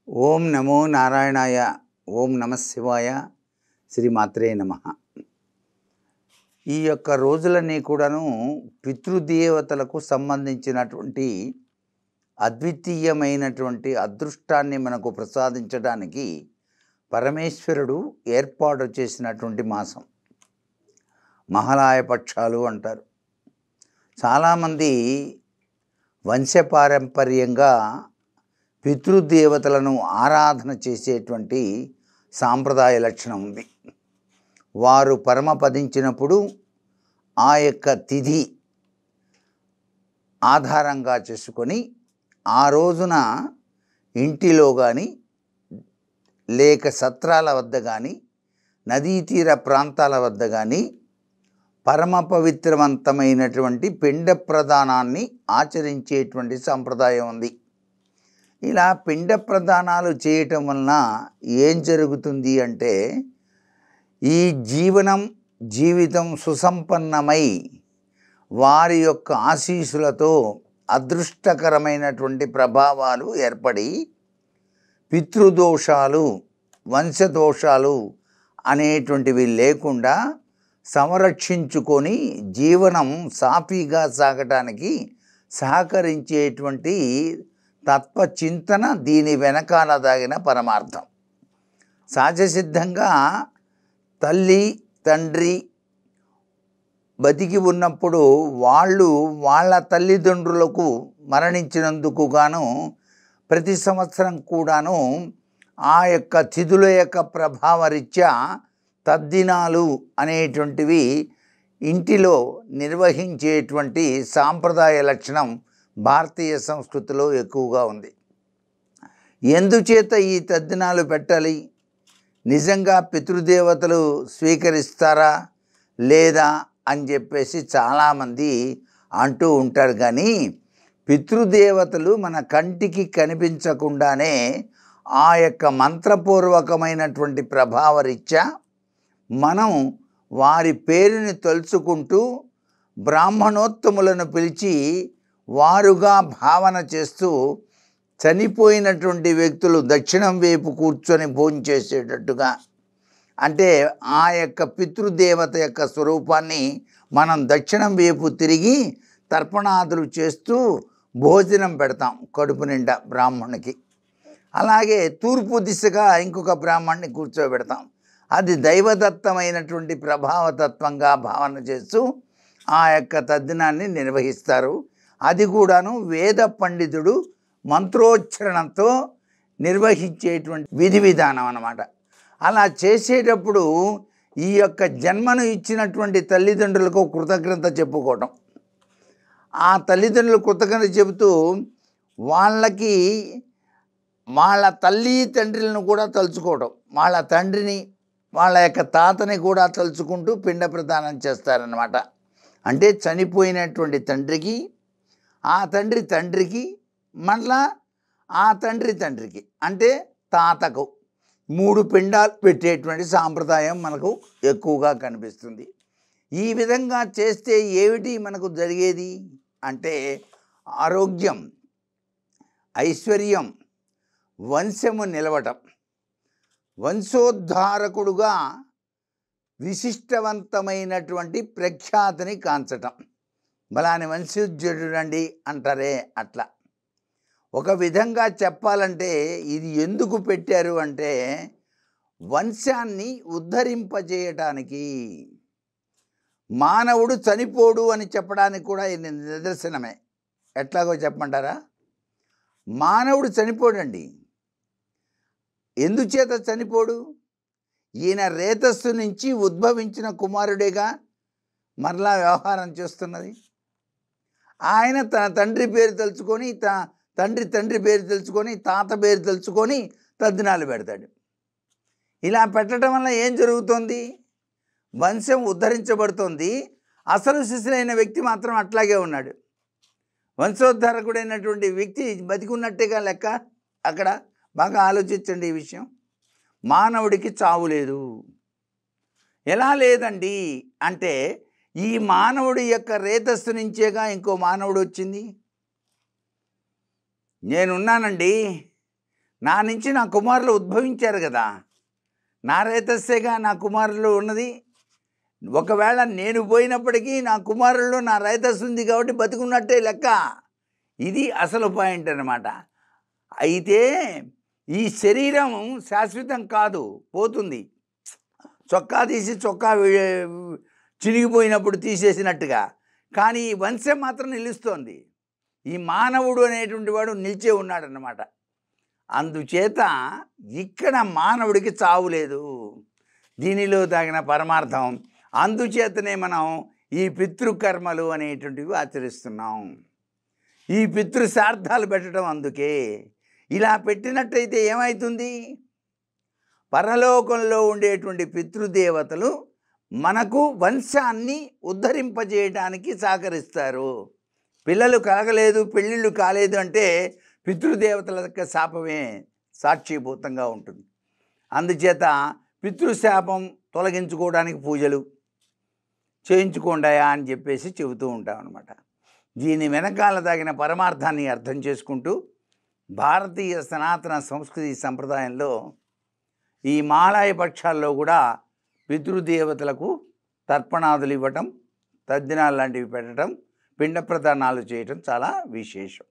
ఓం నమో నారాయణాయ. ఓం నమః శివాయ. శ్రీమాత్రే నమః. ఈ యొక్క రోజులన్నీ కూడాను పితృదేవతలకు సంబంధించినటువంటి అద్వితీయమైనటువంటి అదృష్టాన్ని మనకు ప్రసాదించడానికి పరమేశ్వరుడు ఏర్పాటు చేసినటువంటి మాసం. మహాలయ పక్షాలు అంటారు. చాలామంది వంశపారంపర్యంగా పితృదేవతలను ఆరాధన చేసేటువంటి సాంప్రదాయ లక్షణం ఉంది. వారు పరమపదించినప్పుడు ఆ యొక్క తిథి ఆధారంగా చేసుకొని ఆ రోజున ఇంటిలో కానీ లేక సత్రాల వద్ద కానీ నదీ తీర ప్రాంతాల వద్ద కానీ పరమ పవిత్రవంతమైనటువంటి పిండ ప్రదానాన్ని ఆచరించేటువంటి సంప్రదాయం ఉంది. ఇలా పిండ ప్రదానాలు చేయటం వలన ఏం జరుగుతుంది అంటే ఈ జీవితం సుసంపన్నమై వారి యొక్క ఆశీస్సులతో అదృష్టకరమైనటువంటి ప్రభావాలు ఏర్పడి పితృదోషాలు వంశదోషాలు అనేటువంటివి లేకుండా సంరక్షించుకొని జీవనం సాఫీగా సాగటానికి సహకరించేటువంటి తత్వచింతన దీని వెనకాల దాగిన పరమార్థం. సహజసిద్ధంగా తల్లి తండ్రి బతికి ఉన్నప్పుడు వాళ్ళ తల్లిదండ్రులకు మరణించినందుకు గాను ప్రతి సంవత్సరం కూడాను ఆ యొక్క తిథుల యొక్క ప్రభావరీత్యా తద్దినాలు అనేటువంటివి ఇంటిలో నిర్వహించేటువంటి సాంప్రదాయ లక్షణం భారతీయ సంస్కృతిలో ఎక్కువగా ఉంది. ఎందుచేత ఈ తద్దినాలు పెట్టాలి? నిజంగా పితృదేవతలు స్వీకరిస్తారా లేదా అని చెప్పేసి చాలామంది అంటూ ఉంటారు. కానీ పితృదేవతలు మన కంటికి కనిపించకుండానే ఆ యొక్క మంత్రపూర్వకమైనటువంటి ప్రభావరీత్యా మనం వారి పేరుని తలుచుకుంటూ బ్రాహ్మణోత్తములను పిలిచి వారుగా భావన చేస్తూ చనిపోయినటువంటి వ్యక్తులు దక్షిణం వైపు కూర్చొని భోంచేసేటట్టుగా, అంటే ఆ యొక్క పితృదేవత యొక్క స్వరూపాన్ని మనం దక్షిణం వైపు తిరిగి తర్పణాదులు చేస్తూ భోజనం పెడతాం కడుపు నిండా బ్రాహ్మణునికి. అలాగే తూర్పు దిశగా ఇంకొక బ్రాహ్మణ్ణి కూర్చోబెడతాం. అది దైవదత్తమైనటువంటి ప్రభావతత్వంగా భావన చేస్తూ ఆ యొక్క తద్దినాన్ని నిర్వహిస్తారు. అది కూడాను వేద పండితుడు మంత్రోచ్చరణతో నిర్వహించేటువంటి విధి విధానం అన్నమాట. అలా చేసేటప్పుడు ఈ యొక్క జన్మను ఇచ్చినటువంటి తల్లిదండ్రులకు కృతజ్ఞత చెప్పుకోవటం, ఆ తల్లిదండ్రులు కృతజ్ఞత చెబుతూ వాళ్ళకి వాళ్ళ తల్లి తండ్రులను కూడా తలుచుకోవడం, వాళ్ళ తండ్రిని వాళ్ళ యొక్క తాతని కూడా తలుచుకుంటూ పిండ ప్రదానం చేస్తారన్నమాట. అంటే చనిపోయినటువంటి తండ్రికి, ఆ తండ్రికి మళ్ళా ఆ తండ్రికి అంటే తాతకు 3 పిండాలు పెట్టేటువంటి సాంప్రదాయం మనకు ఎక్కువగా కనిపిస్తుంది. ఈ విధంగా చేస్తే ఏమిటి మనకు జరిగేది అంటే ఆరోగ్యం, ఐశ్వర్యం, వంశము నిలవటం, వంశోద్ధారకుడుగా విశిష్టవంతమైనటువంటి ప్రఖ్యాతిని కాంచటం. బలాని వంశోజ్జుడండి అంటారే అట్లా. ఒక విధంగా చెప్పాలంటే ఇది ఎందుకు పెట్టారు అంటే వంశాన్ని ఉద్ధరింపజేయటానికి. మానవుడు చనిపోడు అని చెప్పడానికి కూడా ఇది నిదర్శనమే. ఎట్లాగో చెప్పమంటారా? మానవుడు చనిపోడండి. ఎందుచేత చనిపోడు? ఈయన రేతస్సు నుంచి ఉద్భవించిన కుమారుడేగా మరలా వ్యవహారం చేస్తున్నది. ఆయన తన తండ్రి పేరు తెలుసుకొని తండ్రి పేరు తెలుసుకొని తాత పేరు తెలుసుకొని తద్దినాలు పెడతాడు. ఇలా పెట్టడం వల్ల ఏం జరుగుతుంది? వంశం ఉద్ధరించబడుతుంది. అసలు శిశులైన వ్యక్తి మాత్రం అట్లాగే ఉన్నాడు. వంశోద్ధారకుడైనటువంటి వ్యక్తి బతికున్నట్టేగా లెక్క. అక్కడ బాగా ఆలోచించండి ఈ విషయం. మానవుడికి చావు లేదు. ఎలా లేదండి అంటే ఈ మానవుడి యొక్క రేతస్సు నుంచేగా ఇంకో మానవుడు వచ్చింది. నేనున్నానండి, నా నుంచి నా కుమారులు ఉద్భవించారు కదా, నా రేతస్సేగా నా కుమారులు ఉన్నది. ఒకవేళ నేను పోయినప్పటికీ నా కుమారుల్లో నా రేతస్సు ఉంది కాబట్టి బతుకున్నట్టే లెక్క. ఇది అసలు పాయింట్ అన్నమాట. అయితే ఈ శరీరం శాశ్వతం కాదు, పోతుంది. చొక్కా తీసి చొక్కా చినిగిపోయినప్పుడు తీసేసినట్టుగా. కానీ ఈ వంశం మాత్రం నిలుస్తోంది. ఈ మానవుడు అనేటువంటి వాడు నిలిచే ఉన్నాడన్నమాట. అందుచేత ఇక్కడ మానవుడికి చావు లేదు. దీనిలో తగిన పరమార్థం. అందుచేతనే మనం ఈ పితృకర్మలు అనేటువంటివి ఆచరిస్తున్నాం. ఈ పితృశ్రాద్ధాలు పెట్టడం అందుకే. ఇలా పెట్టినట్టయితే ఏమవుతుంది? పరలోకంలో ఉండేటువంటి పితృదేవతలు మనకు వంశాన్ని ఉద్ధరింపజేయడానికి సహకరిస్తారు. పిల్లలు కలగలేదు, పెళ్ళిళ్ళు కాలేదు అంటే పితృదేవతల యొక్క శాపమే సాక్షిభూతంగా ఉంటుంది. అందుచేత పితృశాపం తొలగించుకోవడానికి పూజలు చేయించుకోండాయా అని చెప్పేసి చెబుతూ ఉంటాం అన్నమాట. దీని వెనకాల తగిన పరమార్థాన్ని అర్థం చేసుకుంటూ భారతీయ సనాతన సంస్కృతి సంప్రదాయంలో ఈ మాలాయ పక్షాల్లో కూడా పితృదేవతలకు తర్పణాదులు ఇవ్వటం, తద్దినాలు లాంటివి పెట్టడం, పిండ ప్రదానాలు చేయటం చాలా విశేషం.